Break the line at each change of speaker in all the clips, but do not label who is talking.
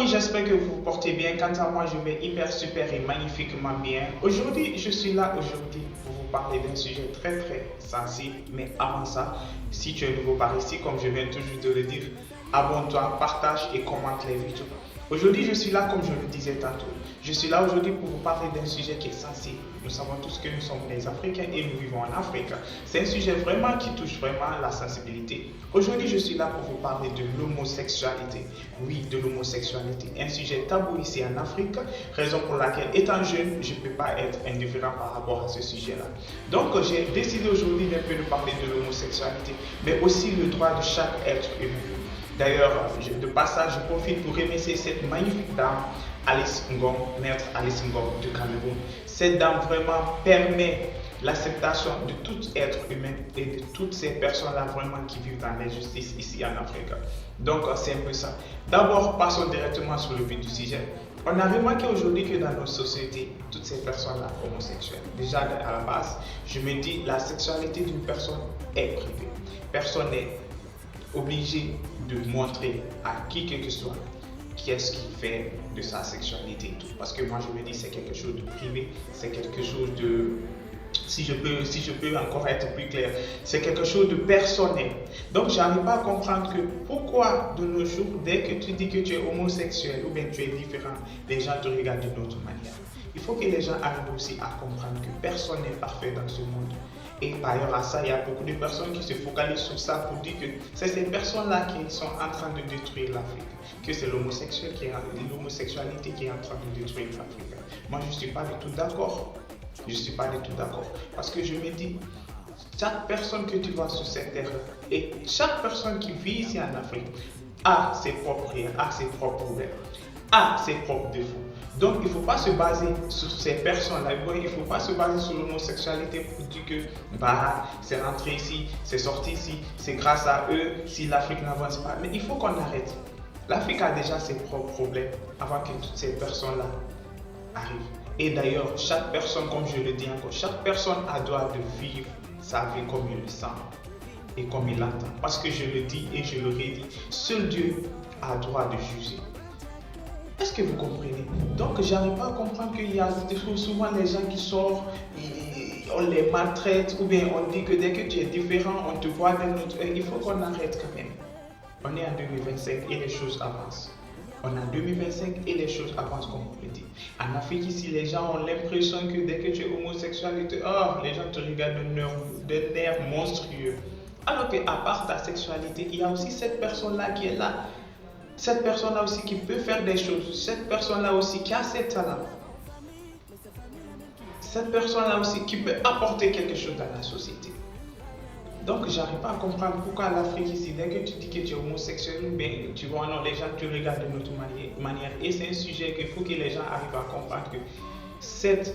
amis, j'espère que vous vous portez bien. Quant à moi, je vais hyper, super et magnifiquement bien. Aujourd'hui, je suis là pour vous parler d'un sujet très, très sensible. Mais avant ça, si tu es nouveau par ici, comme je viens toujours de le dire, abonne-toi, partage et commente les vidéos. Aujourd'hui, je suis là, comme je le disais tantôt. Je suis là aujourd'hui pour vous parler d'un sujet qui est sensible. Nous savons tous que nous sommes des Africains et nous vivons en Afrique. C'est un sujet vraiment qui touche vraiment la sensibilité. Aujourd'hui, je suis là pour vous parler de l'homosexualité. Oui, de l'homosexualité. Un sujet tabou ici en Afrique, raison pour laquelle, étant jeune, je ne peux pas être indifférent par rapport à ce sujet-là. Donc, j'ai décidé aujourd'hui d'un peu de parler de l'homosexualité, mais aussi le droit de chaque être humain. D'ailleurs, de passage, je profite pour remercier cette magnifique dame, Alice Ngom, maître Alice Ngom de Cameroun. Cette dame vraiment permet l'acceptation de tout être humain et de toutes ces personnes-là vraiment qui vivent dans l'injustice ici en Afrique. Donc, c'est un peu ça. D'abord, passons directement sur le vif du sujet. On a remarqué aujourd'hui que dans nos sociétés, toutes ces personnes-là homosexuelles, déjà à la base, je me dis, la sexualité d'une personne est privée. Personne n'est obligé de montrer à qui que ce soit qu'est-ce qu'il fait de sa sexualité et tout. Parce que moi je me dis c'est quelque chose de privé, c'est quelque chose de, si je peux encore être plus clair, c'est quelque chose de personnel. Donc j'arrive pas à comprendre que pourquoi de nos jours, dès que tu dis que tu es homosexuel ou bien tu es différent, les gens te regardent d'une autre manière. Il faut que les gens arrivent aussi à comprendre que personne n'est parfait dans ce monde. Et par ailleurs à ça, il y a beaucoup de personnes qui se focalisent sur ça pour dire que c'est ces personnes-là qui sont en train de détruire l'Afrique, que c'est l'homosexualité qui est en train de détruire l'Afrique. Moi, je ne suis pas du tout d'accord. Je ne suis pas du tout d'accord. Parce que je me dis, chaque personne que tu vois sur cette terre et chaque personne qui vit ici en Afrique a ses propres rires, a ses propres problèmes, a ses propres défauts. Donc il ne faut pas se baser sur ces personnes-là, il ne faut pas se baser sur l'homosexualité pour dire que c'est rentré ici, c'est sorti ici, c'est grâce à eux si l'Afrique n'avance pas. Mais il faut qu'on arrête. L'Afrique a déjà ses propres problèmes avant que toutes ces personnes-là arrivent. Et d'ailleurs, chaque personne, comme je le dis encore, chaque personne a le droit de vivre sa vie comme il le sent et comme il l'entend. Parce que je le dis et je le redis, seul Dieu a le droit de juger. Est-ce que vous comprenez? Donc, j'arrive pas à comprendre qu'il y a souvent les gens qui sortent, on les maltraite, ou bien on dit que dès que tu es différent, on te voit d'un autre. Il faut qu'on arrête quand même. On est en 2025 et les choses avancent. On est en 2025 et les choses avancent comme on le dit. En Afrique ici, les gens ont l'impression que dès que tu es homosexuel, les gens te regardent d'un air monstrueux. Alors qu'à part ta sexualité, il y a aussi cette personne-là qui est là. Cette personne-là aussi qui peut faire des choses. Cette personne-là aussi qui a ses talents. Cette personne-là aussi qui peut apporter quelque chose dans la société. Donc, j'arrive pas à comprendre pourquoi l'Afrique ici, dès que tu dis que tu es homosexuel, ou bien tu vois, non, les gens te regardent d'une autre manière. Et c'est un sujet qu'il faut que les gens arrivent à comprendre que cette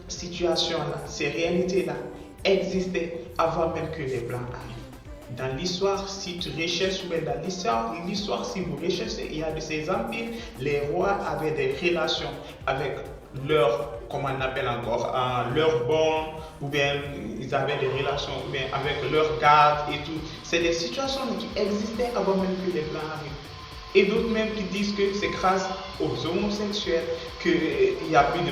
situation-là, ces réalités-là existaient avant même que les Blancs arrivent. Dans l'histoire, si tu recherches, mais dans l'histoire, si vous recherchez, il y a de ces empires, les rois avaient des relations avec leurs, comment on appelle encore, leurs bons, ou bien ils avaient des relations, ou bien avec leurs gardes et tout. C'est des situations qui existaient avant même que les Blancs arrivent. Et d'autres même qui disent que c'est grâce aux homosexuels qu'il n'y a plus de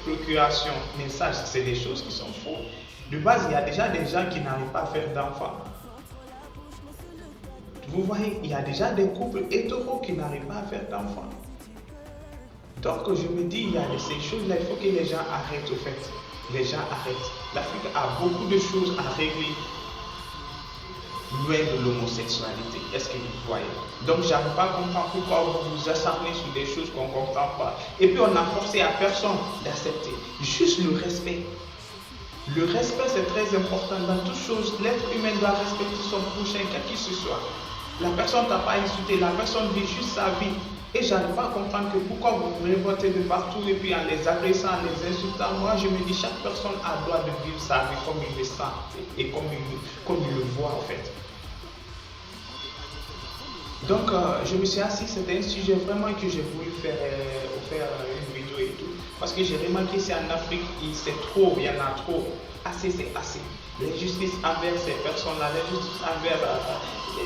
procuration. Mais ça, c'est des choses qui sont fausses. De base, il y a déjà des gens qui n'arrivent pas à faire d'enfants. Vous voyez, il y a déjà des couples hétéros qui n'arrivent pas à faire d'enfants. Donc je me dis, il y a de ces choses-là, il faut que les gens arrêtent au fait. Les gens arrêtent. L'Afrique a beaucoup de choses à régler loin de l'homosexualité. Est-ce que vous voyez? Donc j'arrive pas à comprendre pourquoi vous vous acharnez sur des choses qu'on ne comprend pas. Et puis on a forcé à personne d'accepter. Juste le respect. Le respect c'est très important dans toute chose. L'être humain doit respecter son prochain, qui ce soit. La personne ne t'a pas insulté, la personne vit juste sa vie. Et j'arrive pas à comprendre que pourquoi vous vous révoltez de partout et puis en les agressant, en les insultant. Moi je me dis chaque personne a le droit de vivre sa vie comme il le sent et comme il le voit en fait. Donc, je me suis assis, c'était un sujet vraiment que j'ai voulu faire une vidéo et tout. Parce que j'ai remarqué c'est en Afrique, c'est trop, il y en a trop. Assez, c'est assez. L'injustice envers ces personnes-là, l'injustice envers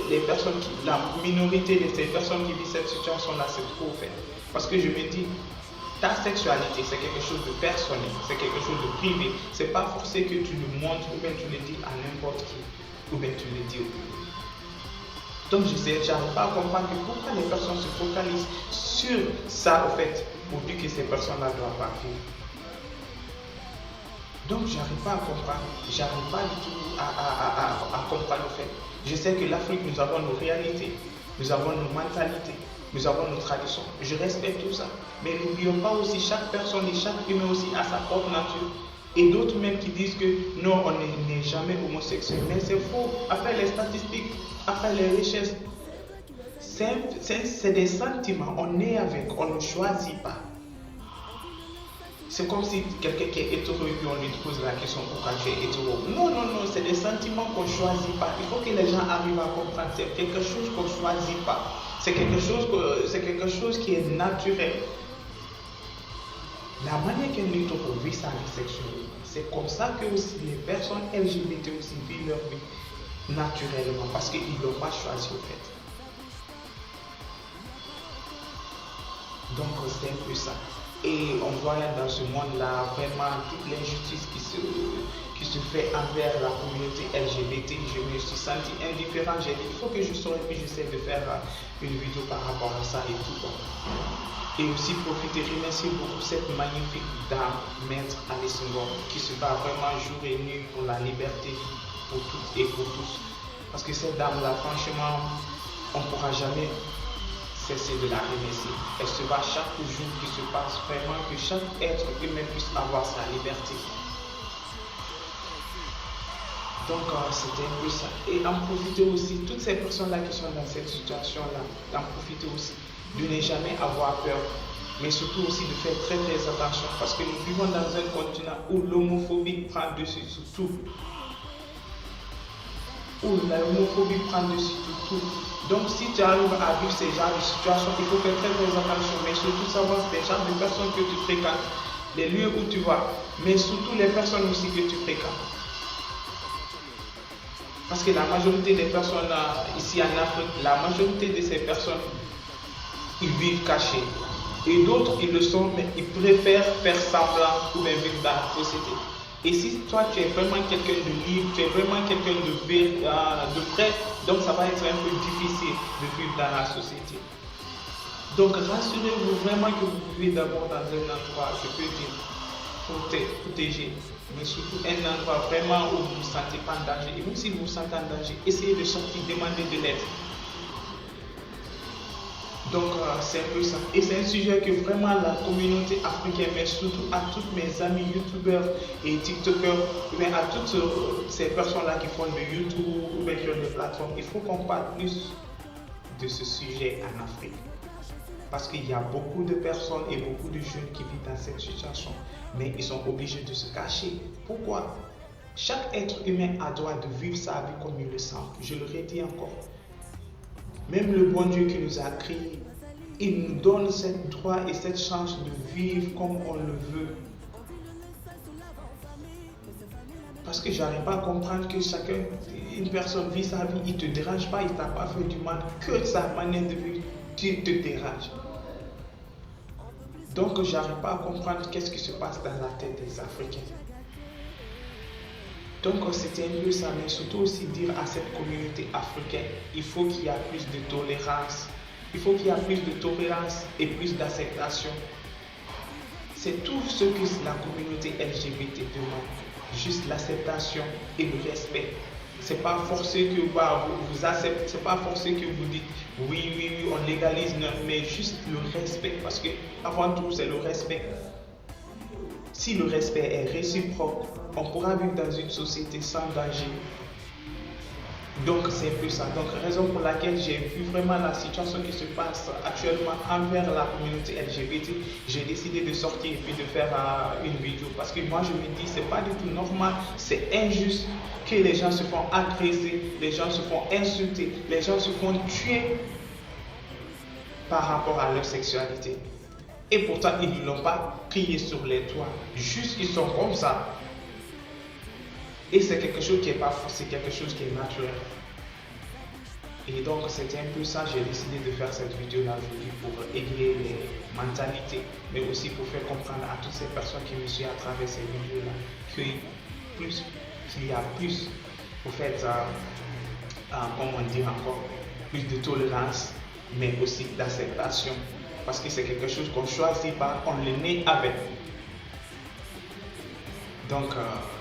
les personnes, la minorité de ces personnes qui vivent cette situation-là, c'est trop fait. Parce que je me dis, ta sexualité, c'est quelque chose de personnel, c'est quelque chose de privé. C'est pas forcé que tu le montres ou bien tu le dis à n'importe qui, ou bien tu le dis au public. Donc j'arrive pas à comprendre pourquoi les personnes se focalisent sur ça au fait, pour dire que ces personnes-là doivent pas vivre. Donc j'arrive pas à comprendre, j'arrive pas du tout à comprendre le fait. Je sais que l'Afrique, nous avons nos réalités, nous avons nos mentalités, nous avons nos traditions. Je respecte tout ça. Mais n'oublions pas aussi, chaque personne et chaque humain aussi a sa propre nature. Et d'autres même qui disent que non, on n'est jamais homosexuel. Mais c'est faux. Après les statistiques, après les richesses, c'est des sentiments. On est avec, on ne choisit pas. C'est comme si quelqu'un qui est hétéro et puis on lui pose la question pourquoi tu es hétéro. Non, non, non, c'est des sentiments qu'on ne choisit pas. Il faut que les gens arrivent à comprendre. C'est quelque chose qu'on ne choisit pas. C'est quelque chose qui est naturel. La manière qu'un hétéro vit sa vie sexuelle, c'est comme ça que aussi les personnes LGBT aussi vivent leur vie naturellement parce qu'ils ne l'ont pas choisi au fait. Donc c'est un peu ça. Et on voit dans ce monde-là vraiment toute l'injustice qui se fait envers la communauté LGBT. Je me suis senti indifférent. J'ai dit, il faut que je sorte et puis j'essaie de faire une vidéo par rapport à ça et tout. Et aussi profiter, remercier beaucoup cette magnifique dame, Maître Alice Ngom, qui se bat vraiment jour et nuit pour la liberté pour toutes et pour tous. Parce que cette dame-là, franchement, on ne pourra jamais cesser de la remercier. Elle se bat chaque jour qui se passe, vraiment que chaque être humain puisse avoir sa liberté. Donc c'était un peu ça. Et en profiter aussi, toutes ces personnes-là qui sont dans cette situation-là, d'en profiter aussi, de ne jamais avoir peur, mais surtout aussi de faire très très attention parce que nous vivons dans un continent où l'homophobie prend dessus sur tout. Où l'homophobie prend dessus sur tout. Donc si tu arrives à vivre ces genres de situations, il faut faire très très attention, mais surtout savoir les genres de personnes que tu fréquentes, les lieux où tu vas, mais surtout les personnes aussi que tu fréquentes. Parce que la majorité des personnes ici en Afrique, la majorité de ces personnes, ils vivent cachés. Et d'autres, ils le sont, mais ils préfèrent faire semblant ou bien vivre dans la société. Et si toi, tu es vraiment quelqu'un de libre, tu es vraiment quelqu'un de vrai, donc ça va être un peu difficile de vivre dans la société. Donc rassurez-vous vraiment que vous vivez d'abord dans un endroit, je peux dire, protégé, mais surtout un endroit vraiment où vous ne vous sentez pas en danger. Et même si vous vous sentez en danger, essayez de sortir, demandez de l'aide. Donc c'est un peu ça. Et c'est un sujet que vraiment la communauté africaine, mais surtout à tous mes amis youtubeurs et tiktokers, ou bien à toutes ces personnes-là qui font de YouTube ou bien sur des plateformes, il faut qu'on parle plus de ce sujet en Afrique. Parce qu'il y a beaucoup de personnes et beaucoup de jeunes qui vivent dans cette situation, mais ils sont obligés de se cacher. Pourquoi? Chaque être humain a droit de vivre sa vie comme il le sent. Je le redis encore. Même le bon Dieu qui nous a créés, il nous donne ce droit et cette chance de vivre comme on le veut. Parce que j'arrive pas à comprendre que une personne vit sa vie, il ne te dérange pas, il ne t'a pas fait du mal, que sa manière de vivre te dérange. Donc j'arrive pas à comprendre qu'est-ce qui se passe dans la tête des Africains. Donc c'était un peu ça, mais surtout aussi dire à cette communauté africaine, il faut qu'il y ait plus de tolérance. Il faut qu'il y ait plus de tolérance et plus d'acceptation. C'est tout ce que la communauté LGBT demande. Juste l'acceptation et le respect. C'est pas forcé que vous acceptez, c'est pas forcé que vous dites oui, on légalise, non, mais juste le respect. Parce que avant tout, c'est le respect. Si le respect est réciproque, on pourra vivre dans une société sans danger. Donc c'est un peu ça. Donc raison pour laquelle j'ai vu vraiment la situation qui se passe actuellement envers la communauté LGBT, j'ai décidé de sortir et puis de faire une vidéo. Parce que moi je me dis c'est pas du tout normal, c'est injuste que les gens se font agresser, les gens se font insulter, les gens se font tuer par rapport à leur sexualité. Et pourtant, ils ne l'ont pas crié sur les toits. Juste, ils sont comme ça. Et c'est quelque chose qui n'est pas faux, c'est quelque chose qui est naturel. Et donc, c'était un peu ça, j'ai décidé de faire cette vidéo-là aujourd'hui pour égayer les mentalités, mais aussi pour faire comprendre à toutes ces personnes qui me suivent à travers ces vidéos-là qu'il y a plus, au fait, comment dire encore, plus de tolérance, mais aussi d'acceptation. Parce que c'est quelque chose qu'on ne choisit pas, on le naît avec. Donc,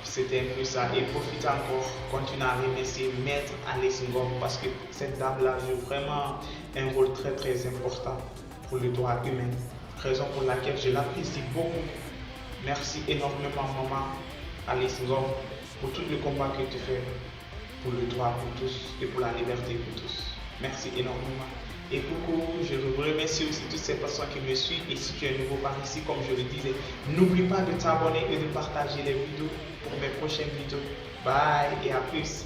c'était un peu ça. Et profitez encore, continuez à remercier Maître Alice Ngom parce que cette dame-là joue vraiment un rôle très très important pour le droit humain. Raison pour laquelle je l'apprécie beaucoup. Merci énormément, maman Alice Ngom, pour tout le combat que tu fais pour le droit pour tous et pour la liberté pour tous. Merci énormément. Et coucou, je vous remercie aussi toutes ces personnes qui me suivent. Et si tu es nouveau par ici, comme je le disais, n'oublie pas de t'abonner et de partager les vidéos pour mes prochaines vidéos. Bye et à plus.